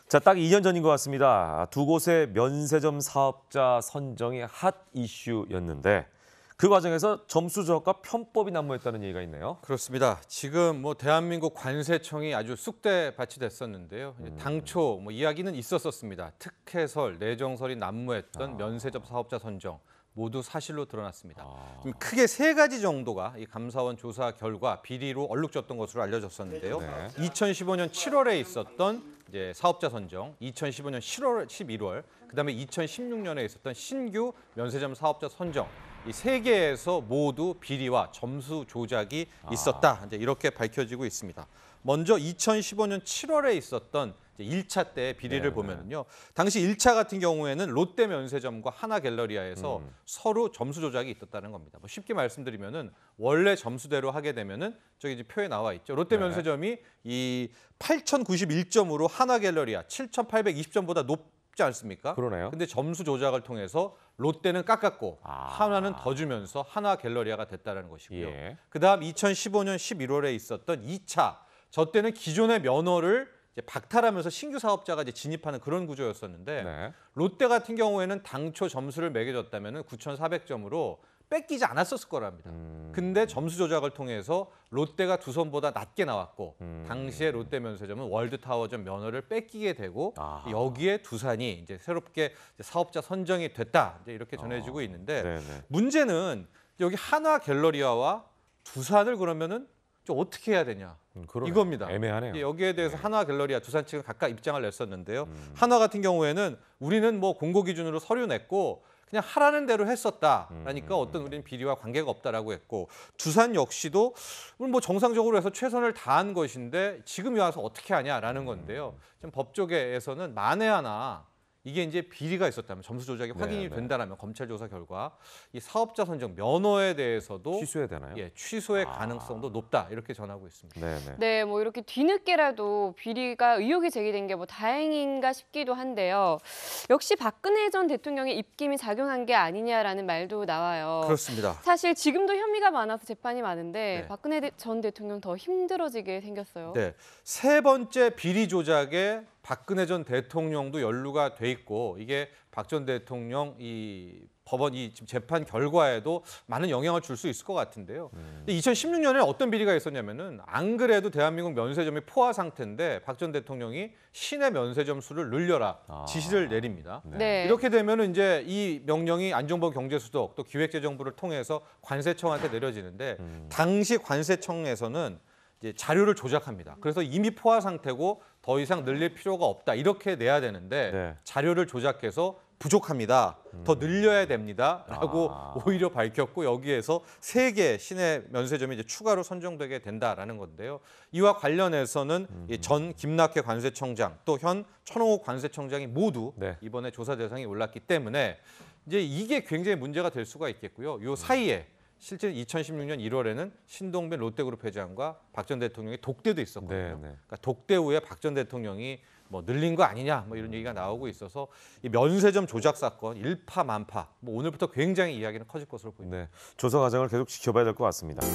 자, 딱 2년 전인 것 같습니다. 두 곳의 면세점 사업자 선정이 핫 이슈였는데 그 과정에서 점수 조작과 편법이 난무했다는 얘기가 있네요. 그렇습니다. 지금 대한민국 관세청이 아주 쑥대밭이 됐었는데요. 당초 이야기는 있었습니다. 특혜설, 내정설이 난무했던 면세점 사업자 선정 모두 사실로 드러났습니다. 크게 세 가지 정도가 이 감사원 조사 결과 비리로 얼룩졌던 것으로 알려졌었는데요. 네. 2015년 7월에 있었던 이제 사업자 선정, 2015년 11월, 그다음에 2016년에 있었던 신규 면세점 사업자 선정. 이 세 개에서 모두 비리와 점수 조작이 있었다. 이제 이렇게 밝혀지고 있습니다. 먼저 2015년 7월에 있었던 1차 때 비리를 보면은요. 당시 1차 같은 경우에는 롯데 면세점과 하나 갤러리아에서 서로 점수 조작이 있었다는 겁니다. 쉽게 말씀드리면은 원래 점수대로 하게 되면은 저기 이제 표에 나와 있죠. 롯데 면세점이 이 8,091점으로 하나 갤러리아 7,820점보다 높지 않습니까? 그러네요. 근데 점수 조작을 통해서 롯데는 깎았고 하나는 더 주면서 하나 갤러리아가 됐다는 것이고요. 예. 그다음 2015년 11월에 있었던 2차. 저 때는 기존의 면허를 이제 박탈하면서 신규 사업자가 이제 진입하는 그런 구조였었는데 네. 롯데 같은 경우에는 당초 점수를 매겨줬다면 9,400점으로 뺏기지 않았었을 거랍니다. 근데 점수 조작을 통해서 롯데가 두 손보다 낮게 나왔고 당시에 롯데 면세점은 월드타워점 면허를 뺏기게 되고 여기에 두산이 이제 새롭게 사업자 선정이 됐다. 이제 이렇게 전해지고 있는데 네네. 문제는 여기 한화 갤러리아와 두산을 그러면은 좀 어떻게 해야 되냐 이겁니다. 애매하네요. 여기에 대해서 한화 갤러리아 두산 측은 각각 입장을 냈었는데요. 한화 같은 경우에는 우리는 공고 기준으로 서류 냈고 그냥 하라는 대로 했었다라니까 어떤 우리는 비리와 관계가 없다라고 했고 두산 역시도 정상적으로 해서 최선을 다한 것인데 지금 와서 어떻게 하냐라는 건데요. 지금 법조계에서는 만에 하나 이게 이제 비리가 있었다면 점수 조작이 확인이 된다면 검찰 조사 결과 이 사업자 선정 면허에 대해서도 취소해야 되나요? 예, 취소의 가능성도 높다 이렇게 전하고 있습니다. 네네. 네, 이렇게 뒤늦게라도 비리가 의혹이 제기된 게 다행인가 싶기도 한데요. 역시 박근혜 전 대통령의 입김이 작용한 게 아니냐라는 말도 나와요. 그렇습니다. 사실 지금도 혐의가 많아서 재판이 많은데 박근혜 전 대통령 더 힘들어지게 생겼어요. 네, 세 번째 비리 조작에 박근혜 전 대통령도 연루가 돼 있고 이게 박 전 대통령 이 법원 이 지금 재판 결과에도 많은 영향을 줄 수 있을 것 같은데요. 2016년에 어떤 비리가 있었냐면은 안 그래도 대한민국 면세점이 포화 상태인데 박 전 대통령이 시내 면세점 수를 늘려라 지시를 내립니다. 네. 이렇게 되면은 이제 이 명령이 안종범 경제수석 또 기획재정부를 통해서 관세청한테 내려지는데 당시 관세청에서는 이제 자료를 조작합니다. 그래서 이미 포화 상태고 더 이상 늘릴 필요가 없다 이렇게 내야 되는데 자료를 조작해서 부족합니다. 더 늘려야 됩니다라고 오히려 밝혔고 여기에서 3개 시내 면세점이 이제 추가로 선정되게 된다라는 건데요. 이와 관련해서는 전 김낙회 관세청장 또 현 천홍욱 관세청장이 모두 이번에 조사 대상에 올랐기 때문에 이제 이게 굉장히 문제가 될 수가 있겠고요. 요 사이에 실제 2016년 1월에는 신동빈 롯데그룹 회장과 박 전 대통령의 독대도 있었거든요. 그러니까 독대 후에 박 전 대통령이 늘린 거 아니냐 이런 얘기가 나오고 있어서 이 면세점 조작 사건 일파만파 오늘부터 굉장히 이야기는 커질 것으로 보입니다. 조사 과정을 계속 지켜봐야 될 것 같습니다.